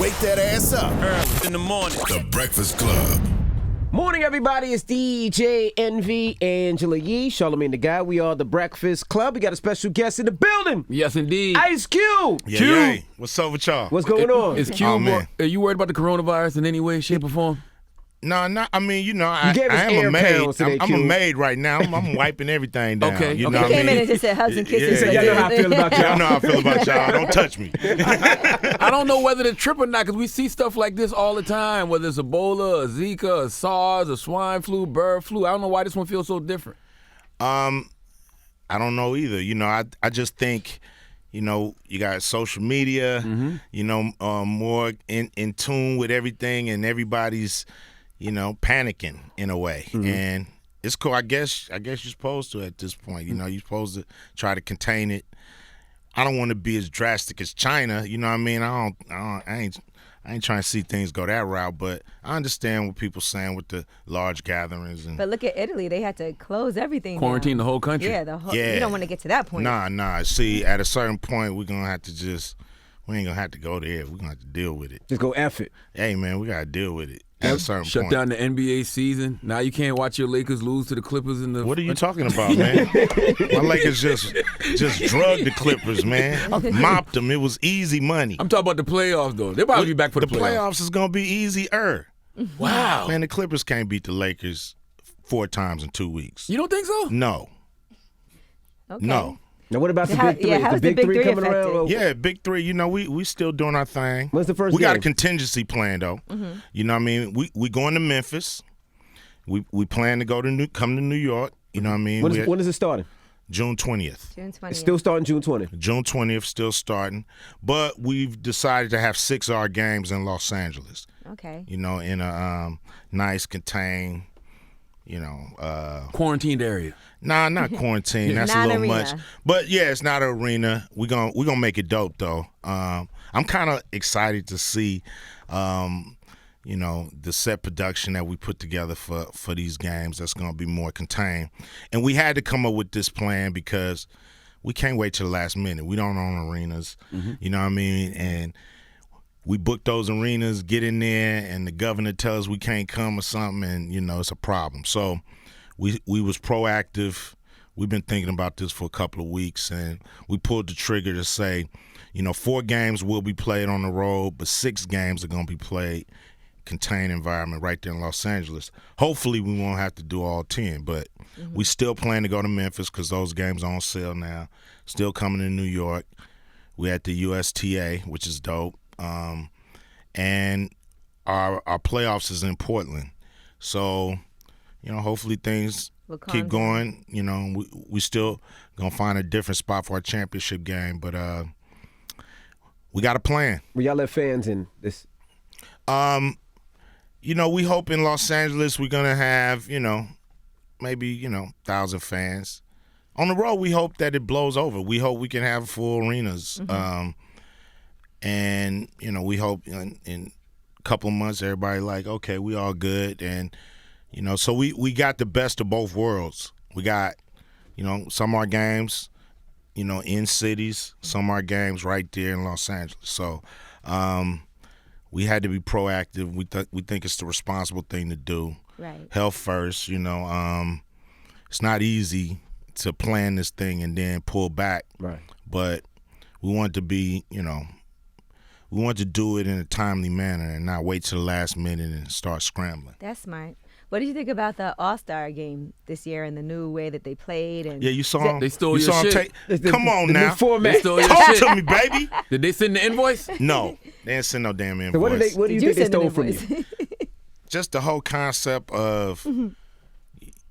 Wake that ass up. Early in the morning. The Breakfast Club. Morning, everybody. It's DJ Envy, Angela Yee, Charlamagne the Guy. We are the Breakfast Club. We got a special guest in the building. Yes, indeed. Ice Cube. Yeah. What's up with y'all? What's going on? Is Cube, man. are you worried about the coronavirus in any way, shape, or form? No, I mean, I gave us am air a maid. pounds today, I'm a Cube. maid right now. I'm wiping everything down. Okay, You okay. know He what I Came mean? in and just said hugs and kisses. Yeah, like Y'all know how I feel about Y'all y'all. know how I feel about y'all. Don't touch me. I don't know whether to trip or not because we see stuff like this all the time, whether it's Ebola, or Zika, or SARS, or swine flu, bird flu. I don't know why this one feels so different. I don't know either. I just think, you got social media, more in tune with everything, and everybody's, panicking in a way. And it's cool. I guess you're supposed to at this point. You're supposed to try to contain it. I don't want to be as drastic as China. You know what I mean? I ain't trying to see things go that route, but I understand what people saying with the large gatherings. But look at Italy. They had to close everything Quarantine down. the whole country. Yeah, you don't want to get to that point. Nah. See, at a certain point, we're going to have to we ain't going to have to go there. We're going to have to deal with it. Just go F it. Hey, man, we got to deal with it at a certain Shut point. down the NBA season. Now you can't watch your Lakers lose to the Clippers in the. What are you talking about, man? My Lakers just drugged the Clippers, man. Mopped them. It was easy money. I'm talking about the playoffs, though. They'll probably be back for the playoffs is going to be easier. Wow. Man, the Clippers can't beat the Lakers 4 times in 2 weeks. You don't think so? No. Okay. No. Now, what about the big three? how's the big three coming affected? around? Yeah, big three. We still doing our thing. When's the first We got a game? contingency plan though. You know what I mean? We going to Memphis. We plan to come to New York. You know what I mean? When is it starting? June 20th. June 20th. It's still starting June 20th. June 20th still starting, but we've decided to have 6 of our games in Los Angeles. Okay. In a nice contained. Quarantined area. Nah, not quarantine. That's Not a little arena. much. But yeah, it's not an arena. We're gonna make it dope though. I'm kind of excited to see, the set production that we put together for these games. That's gonna be more contained. And we had to come up with this plan because we can't wait till the last minute. We don't own arenas. You know what I mean? And we book those arenas, get in there, and the governor tells us we can't come or something, and it's a problem. So we was proactive. We've been thinking about this for a couple of weeks, and we pulled the trigger to say, 4 games will be played on the road, but 6 games are going to be played contained environment right there in Los Angeles. Hopefully we won't have to do all 10, but we still plan to go to Memphis because those games are on sale now. Still coming to New York. We're at the USTA, which is dope. And our playoffs is in Portland. So, hopefully things keep going. We still going to find a different spot for our championship game, but we got a plan. Will y'all let fans in this? We hope in Los Angeles we're going to have, maybe, 1,000 fans. On the road, we hope that it blows over. We hope we can have full arenas. And, we hope in a couple of months everybody like, okay, we all good. And, so we got the best of both worlds. We got, some of our games, in cities, some of our games right there in Los Angeles. So we had to be proactive. We think it's the responsible thing to do. Right. Health first, It's not easy to plan this thing and then pull back. Right. But we want to be, we want to do it in a timely manner and not wait till the last minute and start scrambling. That's smart. What did you think about the All-Star game this year and the new way that they played? And Yeah, you saw him. They stole you your saw him shit. Come on the now. New format. They stole your Talk shit. to me, baby. Did they send the invoice? No, they didn't send no damn invoice. So what do you think they stole from you? Just the whole concept of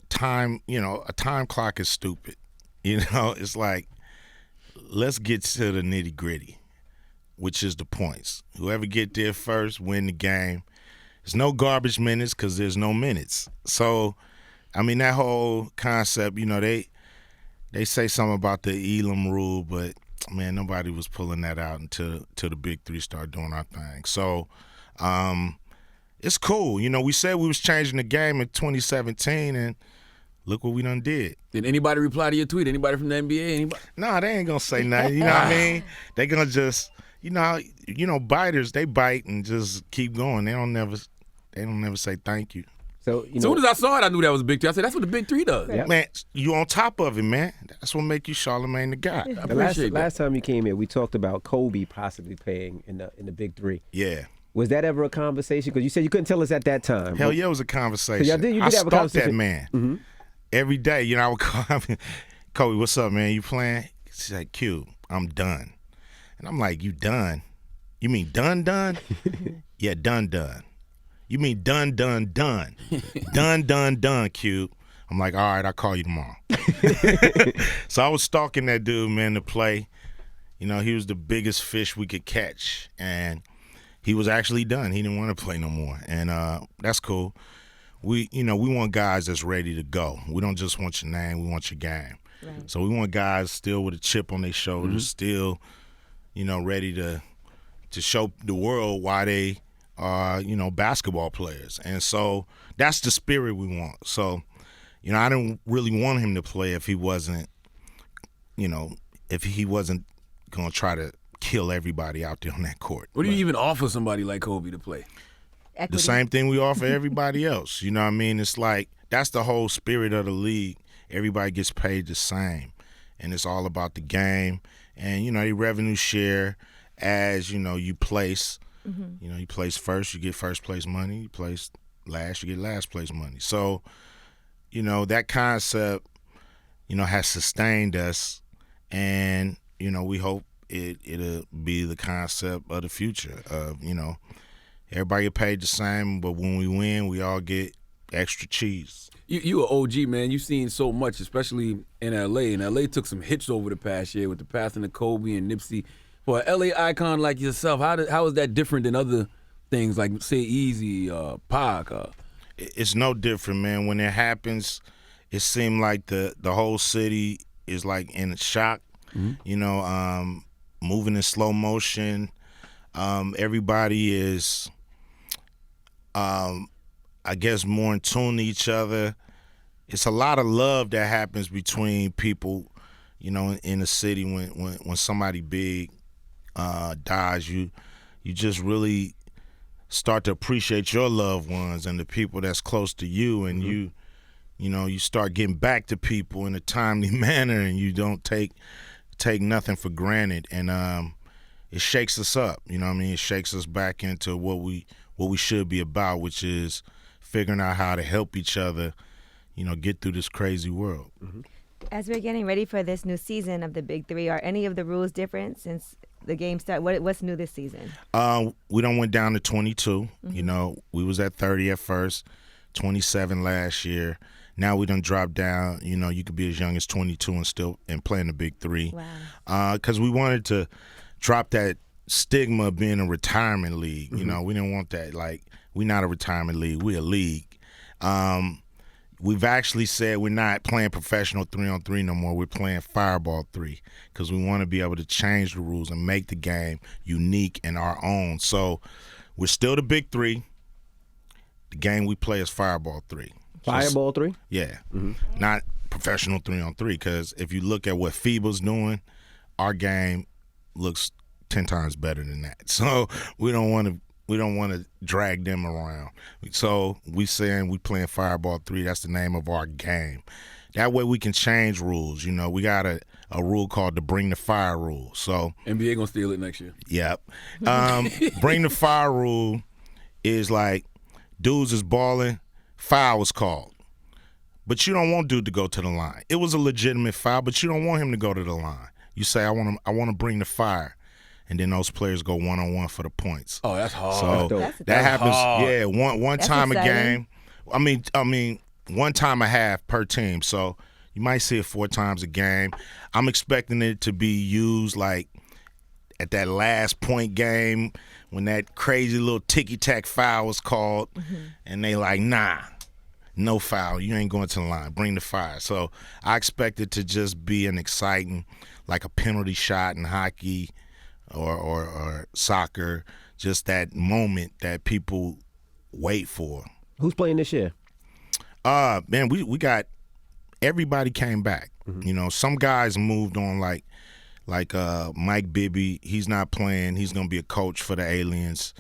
time, a time clock is stupid. It's like, let's get to the nitty gritty, which is the points. Whoever get there first win the game. There's no garbage minutes because there's no minutes. So, that whole concept, they say something about the Elam rule, but, man, nobody was pulling that out until the big three started doing our thing. So, it's cool. We said we was changing the game in 2017, and look what we done did. Did anybody reply to your tweet? Anybody from the NBA? Anybody? Nah, they ain't going to say nothing. You know what I mean? They going to just, biters, they bite and just keep going. They don't never say thank you. So As soon as I saw it, I knew that was a big three. I said, that's what the big three does. Yep. Man, you on top of it, man. That's what make you Charlamagne the guy. I the appreciate that. last time you came here, we talked about Kobe possibly playing in the big three. Yeah. Was that ever a conversation? Because you said you couldn't tell us at that time. Hell yeah, it was a conversation. You did I have a stalked conversation. that man. Mm-hmm. Every day. I would call him, Kobe, what's up, man? You playing? He's like, Q, I'm done. And I'm like, you done? You mean done? Yeah, done. You mean done? Done, Q. I'm like, all right, I'll call you tomorrow. So I was stalking that dude, man, to play. He was the biggest fish we could catch. And he was actually done. He didn't want to play no more. And that's cool. We want guys that's ready to go. We don't just want your name, we want your game. Right. So we want guys still with a chip on their shoulders, still, ready to show the world why they are, basketball players. And so that's the spirit we want. So, I didn't really want him to play if he wasn't, going to try to kill everybody out there on that court. What do you even offer somebody like Kobe to play? Equity. The same thing we offer everybody else. You know what I mean? It's like that's the whole spirit of the league. Everybody gets paid the same, and it's all about the game. And they revenue share as you place. Mm-hmm. You place first, you get first place money. You place last, you get last place money. So, that concept, has sustained us, and we hope it'll be the concept of the future. Of everybody get paid the same, but when we win, we all get extra cheese. You an OG, man. You've seen so much, especially in L.A. And L.A. took some hits over the past year with the passing of Kobe and Nipsey. For an L.A. icon like yourself, how is that different than other things like, say, Easy, Pac? It's no different, man. When it happens, it seemed like the whole city is like in shock. Mm-hmm. Moving in slow motion. Everybody is, I guess, more in tune to each other. It's a lot of love that happens between people, in the city when somebody big dies. You just really start to appreciate your loved ones and the people that's close to you, and you start getting back to people in a timely manner, and you don't take nothing for granted, and it shakes us up. It shakes us back into what we should be about, which is figuring out how to help each other, get through this crazy world. Mm-hmm. As we're getting ready for this new season of the Big Three, are any of the rules different since the game started? What's new this season? We done went down to 22. Mm-hmm. We was at 30 at first, 27 last year. Now we done dropped down. You could be as young as 22 and play in the Big Three. Wow. Because we wanted to drop that stigma of being a retirement league. Mm-hmm. We didn't want that. Like, we're not a retirement league. We're a league. We've actually said we're not playing professional 3-on-3 no more. We're playing Fireball 3 because we want to be able to change the rules and make the game unique and our own. So we're still the Big Three. The game we play is Fireball 3. Fireball 3? Yeah. Mm-hmm. Not professional 3-on-3 because if you look at what FIBA's doing, our game looks 10 times better than that. So we don't want to drag them around. So we saying we playing Fireball 3. That's the name of our game. That way we can change rules. We got a rule called the Bring the Fire rule. So NBA gonna steal it next year. Yep. Bring the Fire rule is like dudes is balling, foul was called. But you don't want dude to go to the line. It was a legitimate foul, but you don't want him to go to the line. You say, I want to bring the fire. And then those players go one-on-one for the points. Oh, that's hard. So That's that happens, hard. yeah, one That's time exciting. a game. I mean, 1 time a half per team. So you might see it 4 times a game. I'm expecting it to be used like at that last point game when that crazy little ticky-tack foul was called. Mm-hmm. And they like, nah, no foul. You ain't going to the line. Bring the fire. So I expect it to just be an exciting, like a penalty shot in hockey or soccer, just that moment that people wait for. Who's playing this year? Man, we got everybody came back. Mm-hmm. Some guys moved on like Like Mike Bibby, he's not playing. He's going to be a coach for the Aliens.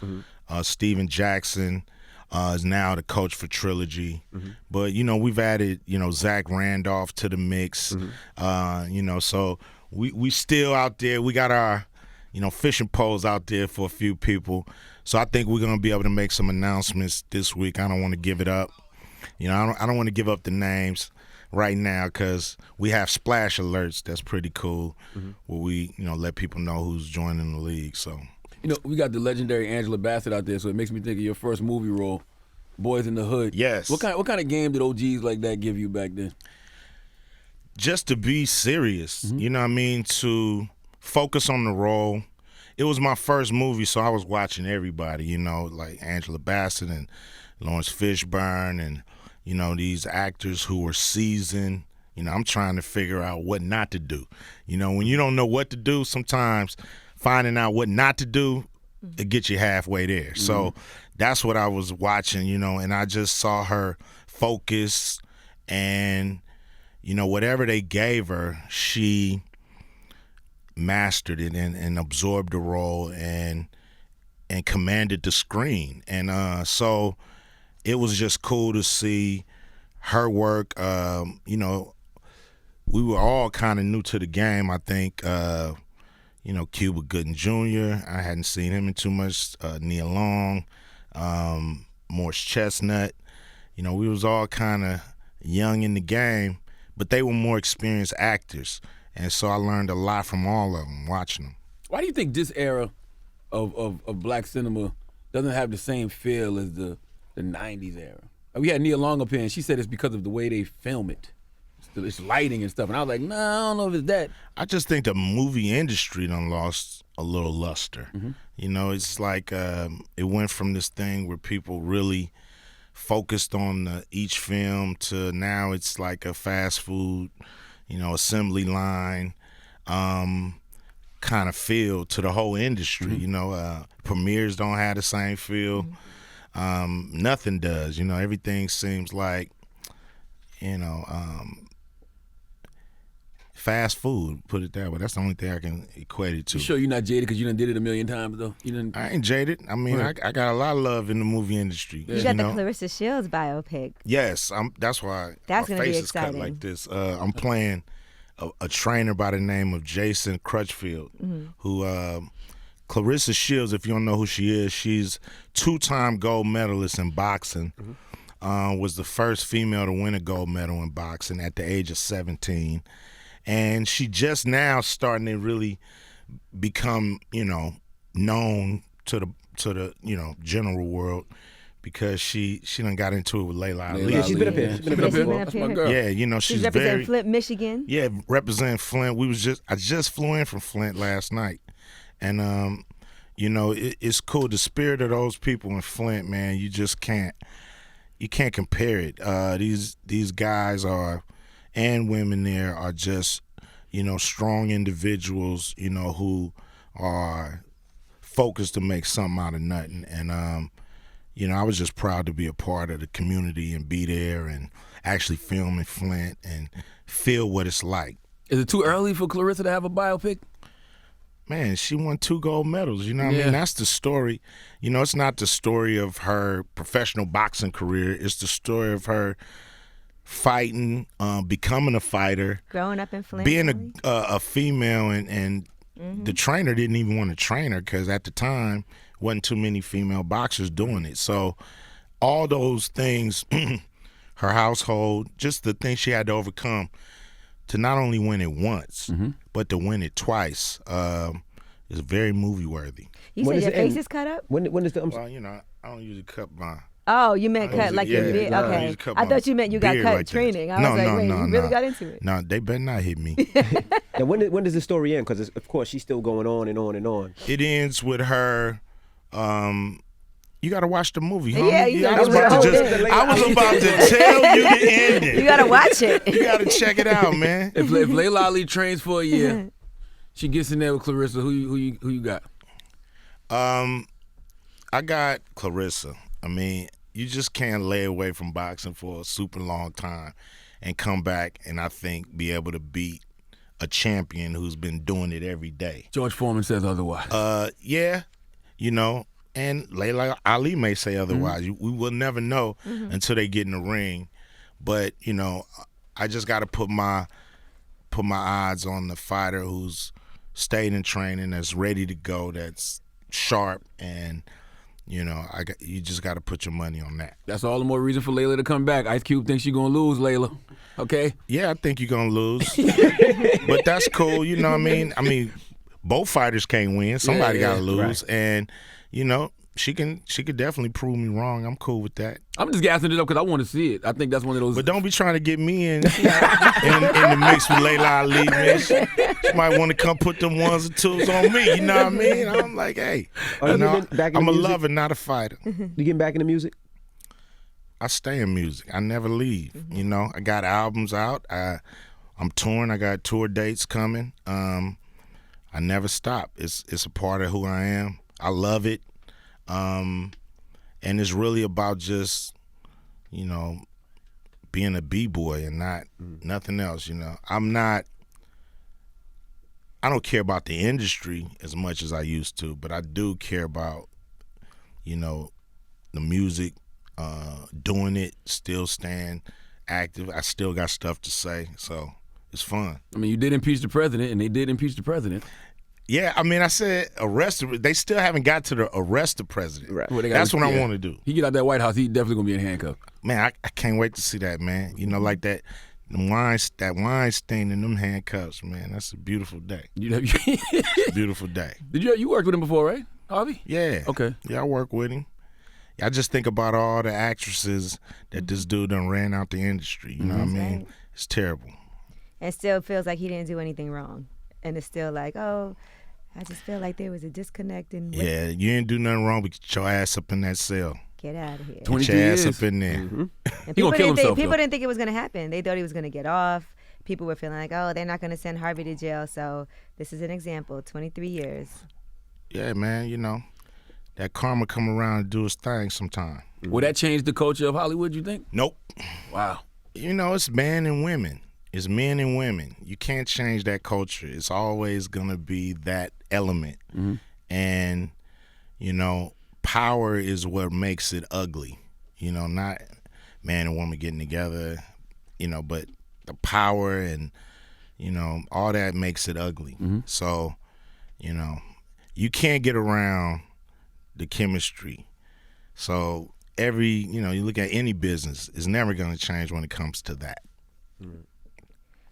Steven Jackson is now the coach for Trilogy. But, we've added, Zach Randolph to the mix. So we still out there. We got our, fishing poles out there for a few people. So I think we're going to be able to make some announcements this week. I don't want to give it up. I don't want to give up the names right now because we have splash alerts. That's pretty cool. Where we, let people know who's joining the league. So, we got the legendary Angela Bassett out there, so it makes me think of your first movie role, Boys in the Hood. Yes. What kind of game did OGs like that give you back then? Just to be serious, to focus on the role. It was my first movie, so I was watching everybody, like Angela Bassett and Lawrence Fishburne and, these actors who were seasoned. I'm trying to figure out what not to do. When you don't know what to do, sometimes finding out what not to do, it gets you halfway there. So that's what I was watching, and I just saw her focus and, whatever they gave her, she mastered it and absorbed the role and commanded the screen. And so it was just cool to see her work. We were all kind of new to the game, I think. Cuba Gooding Jr., I hadn't seen him in too much. Nia Long, Morris Chestnut. We was all kind of young in the game, but they were more experienced actors. And so I learned a lot from all of them, watching them. Why do you think this era of black cinema doesn't have the same feel as the 90s era? We had Nia Long up here, and she said it's because of the way they film it. It's lighting and stuff. And I was like, nah, I don't know if it's that. I just think the movie industry done lost a little luster. It's like it went from this thing where people really focused on each film to now it's like a fast food assembly line kind of feel to the whole industry. Premieres don't have the same feel. Nothing does. Everything seems like, fast food, put it that way. That's the only thing I can equate it to. You sure you're not jaded because you done did it a million times, though? I ain't jaded. I mean, I got a lot of love in the movie industry. You got the Clarissa Shields biopic. Yes, that's why that's my gonna face be is cut exciting. like this. I'm playing a trainer by the name of Jason Crutchfield, who Clarissa Shields, if you don't know who she is, she's 2-time gold medalist in boxing. Was the first female to win a gold medal in boxing at the age of 17. And she just now starting to really become, known to the general world because she done got into it with Layla Ali. Yeah, she's been up here. She's been up here. That's my girl. Yeah, she's representing very Flint, Michigan. Yeah, representing Flint. I just flew in from Flint last night, and it's cool. The spirit of those people in Flint, man, you just can't compare it. These guys are. And women there are just, strong individuals, who are focused to make something out of nothing. And, I was just proud to be a part of the community and be there and actually film in Flint and feel what it's like. Is it too early for Clarissa to have a biopic? Man, she won 2 gold medals. You know what I mean? That's the story. It's not the story of her professional boxing career. It's the story of her fighting, becoming a fighter, growing up in Flint, being a female, and the trainer didn't even want to train her because at the time wasn't too many female boxers doing it. So all those things, her household, just the things she had to overcome to not only win it once, but to win it twice, is very movie worthy. You said your face is cut up? When is the? Well, I don't usually cut my. Oh, you meant cut like your beard? Okay. I thought you meant you got cut training. I was like, wait, you really got into it? No, they better not hit me. And when does the story end? Because, of course, she's still going on and on and on. It ends with her. You got to watch the movie, homie. Yeah, I was about to tell you the ending. You got to watch it. You got to check it out, man. If Layla Ali trains for a year, she gets in there with Clarissa. Who you got? I got Clarissa. I mean, you just can't lay away from boxing for a super long time and come back and I think be able to beat a champion who's been doing it every day. George Foreman says otherwise. Yeah, you know, and Layla Ali may say otherwise. We will never know until they get in the ring. But, you know, I just got to put my odds on the fighter who's stayed in training, that's ready to go, that's sharp, and you know, you just got to put your money on that. That's all the more reason for Layla to come back. Ice Cube thinks you're going to lose, Layla. Okay? Yeah, I think you're going to lose. But that's cool, you know what I mean? I mean, both fighters can't win. Somebody got to lose. Right. And, you know, she could definitely prove me wrong. I'm cool with that. I'm just gassing it up because I want to see it. I think that's one of those. But don't be trying to get me in the mix with Layla Ali, man. She might want to come put them ones and twos on me. You know what I mean? I'm like, hey, I'm a lover, not a fighter. You getting back into music? I stay in music. I never leave. You know, I got albums out. I'm touring. I got tour dates coming. I never stop. It's a part of who I am. I love it. And it's really about just, you know, being a B-boy and nothing else, you know. I don't care about the industry as much as I used to, but I do care about, you know, the music, doing it, still staying active. I still got stuff to say, so it's fun. I mean, you did impeach the president, and they did impeach the president. Yeah, I mean, I said arrest. They still haven't got to the arrest the president. Right. Well, that's what I want to do. He get out that White House, he definitely gonna be in handcuffs. Man, I can't wait to see that, man. You know, like that wine stain in them handcuffs, man. That's a beautiful day. It's a beautiful day. Did you worked with him before, right, Harvey? Yeah. Okay. Yeah, I worked with him. I just think about all the actresses that this dude done ran out the industry. You know what I mean? Right. It's terrible. And still feels like he didn't do anything wrong. And it's still like, oh, I just feel like there was a disconnect. Yeah, you didn't do nothing wrong, but get your ass up in that cell. Get out of here. Get your ass up in there. And people didn't think it was going to happen. They thought he was going to get off. People were feeling like, oh, they're not going to send Harvey to jail. So this is an example, 23 years. Yeah, man, you know, that karma come around and do its thing sometime. Will that change the culture of Hollywood, you think? Nope. Wow. You know, it's men and women. It's men and women. You can't change that culture. It's always going to be that element. And, you know, power is what makes it ugly. You know, not man and woman getting together, you know, but the power and, you know, all that makes it ugly. So, you know, you can't get around the chemistry. So you know, you look at any business, it's never going to change when it comes to that.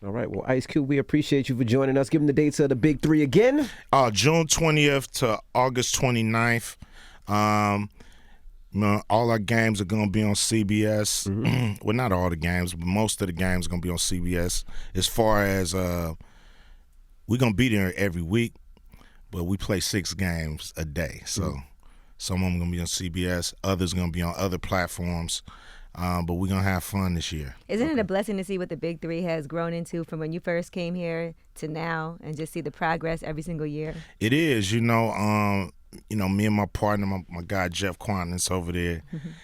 All right. Well, Ice Cube, we appreciate you for joining us. Give them the dates of the Big Three again. June 20th to August 29th. You know, all our games are going to be on CBS. Well, not all the games, but most of the games are going to be on CBS. As far as we're going to be there every week, but we play 6 games a day. So some of them are going to be on CBS. Others are going to be on other platforms. But we're going to have fun this year. Isn't it a blessing to see what the Big Three has grown into from when you first came here to now and just see the progress every single year? It is. You know, me and my partner, my guy Jeff Quantin's over there,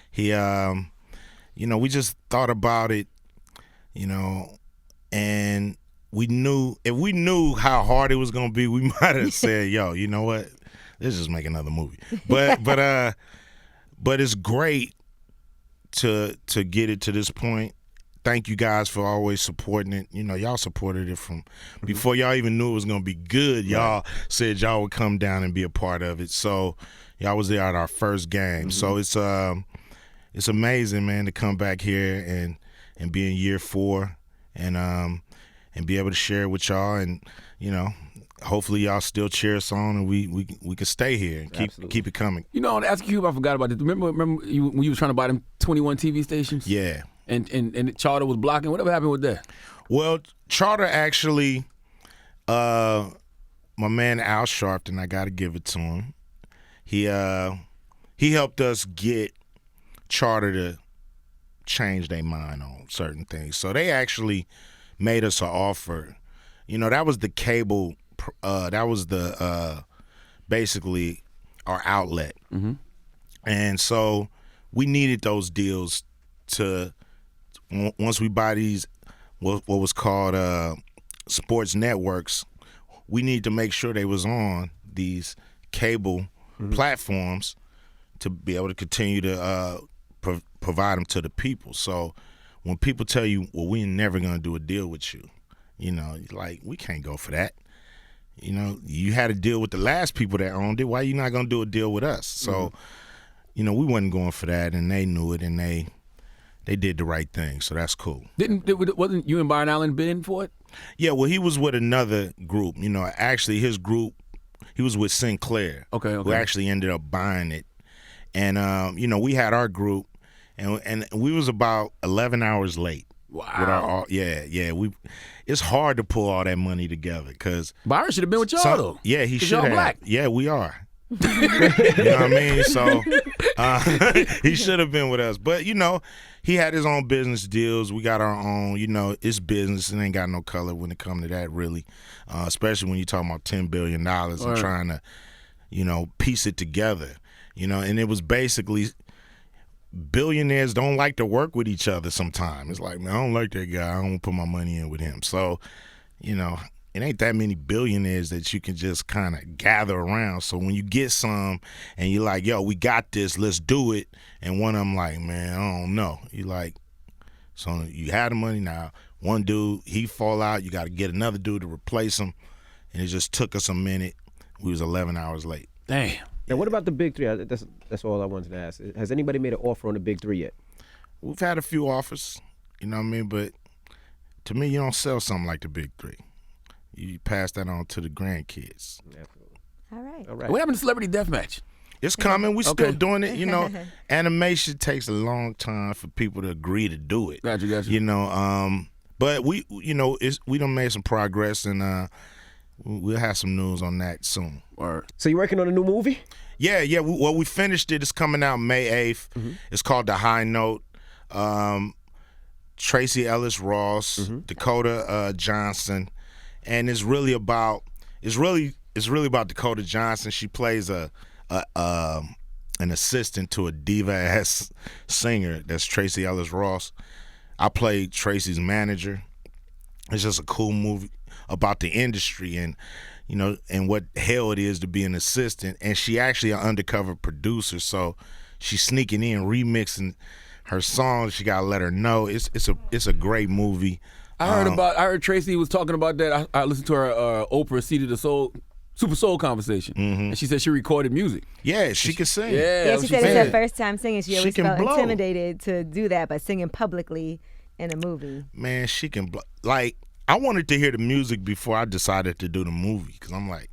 he, you know, we just thought about it, you know, and if we knew how hard it was going to be, we might have said, yo, you know what, let's just make another movie. But it's great to get it to this point. Thank you guys for always supporting it. You know, y'all supported it from before y'all even knew it was going to be good. Y'all said y'all would come down and be a part of it. So y'all was there at our first game. So it's amazing, man, to come back here and be in year 4 and be able to share it with y'all, and you know, hopefully y'all still cheer us on, and we can stay here and keep it coming. You know, on Ask Cube, I forgot about this. Remember when you were trying to buy them 21 TV stations? Yeah. And Charter was blocking. Whatever happened with that? Well, Charter actually, my man Al Sharpton, I got to give it to him. He helped us get Charter to change their mind on certain things. So they actually made us an offer. You know, that was the cable. That was the basically our outlet, and so we needed those deals to once we buy these what was called sports networks, we need to make sure they was on these cable platforms to be able to continue to provide them to the people. So when people tell you, well, we're never going to do a deal with you, you know, like, we can't go for that. You know, you had a deal with the last people that owned it. Why you not going to do a deal with us? So, you know, we wasn't going for that, and they knew it, and they did the right thing. So that's cool. Wasn't you and Byron Allen bidding for it? Yeah, well, he was with another group. You know, actually his group, he was with Sinclair. Okay. Who actually ended up buying it. And, you know, we had our group, and we was about 11 hours late. Wow. It's hard to pull all that money together because Byron should have been with y'all though. Yeah, he should y'all have. Black. Yeah, we are. You know what I mean? So he should have been with us. But, you know, he had his own business deals. We got our own. You know, it's business. It ain't got no color when it comes to that, really. Especially when you're talking about $10 billion and trying to, you know, piece it together. You know, and it was basically billionaires don't like to work with each other sometimes. It's like, man, I don't like that guy. I don't want to put my money in with him. So, you know, it ain't that many billionaires that you can just kind of gather around. So when you get some and you're like, yo, we got this, let's do it. And one of them like, man, I don't know. You like, so you had the money now. One dude, he fall out. You got to get another dude to replace him. And it just took us a minute. We was 11 hours late. Damn. Now, what about the big three? That's all I wanted to ask. Has anybody made an offer on the big three yet? We've had a few offers, you know what I mean? But to me, you don't sell something like the big three. You pass that on to the grandkids. All right. What happened to Celebrity Deathmatch? It's coming. We still doing it. You know, animation takes a long time for people to agree to do it. Gotcha. You know, but we done made some progress, and we'll have some news on that soon. So you working on a new movie? Yeah. We finished it. It's coming out May 8th. It's called The High Note. Tracy Ellis Ross, Dakota Johnson, and it's really about Dakota Johnson. She plays an assistant to a diva ass singer that's Tracy Ellis Ross. I played Tracy's manager. It's just a cool movie about the industry and, you know, and what hell it is to be an assistant. And she actually an undercover producer, so she's sneaking in, remixing her songs. She gotta let her know. It's a great movie. I heard Tracy was talking about that. I listened to her Oprah Seat of the Soul, Super Soul conversation, and she said she recorded music. Yeah, she can sing. Yeah, she said it's her first time singing. She always felt intimidated to do that, but singing publicly in a movie. Man, she can blow. Like, I wanted to hear the music before I decided to do the movie because I'm like,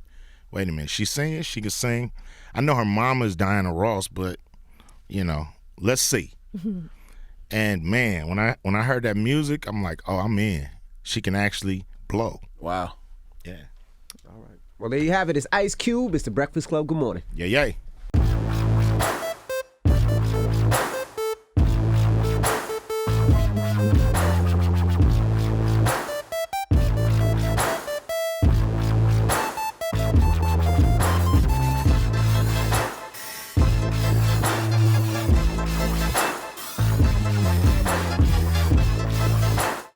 wait a minute, she's singing, she can sing. I know her mama is Diana Ross, but, you know, let's see. And man, when I heard that music, I'm like, oh, I'm in. She can actually blow. Wow. Yeah. All right. Well, there you have it. It's Ice Cube. It's the Breakfast Club. Good morning. Yeah.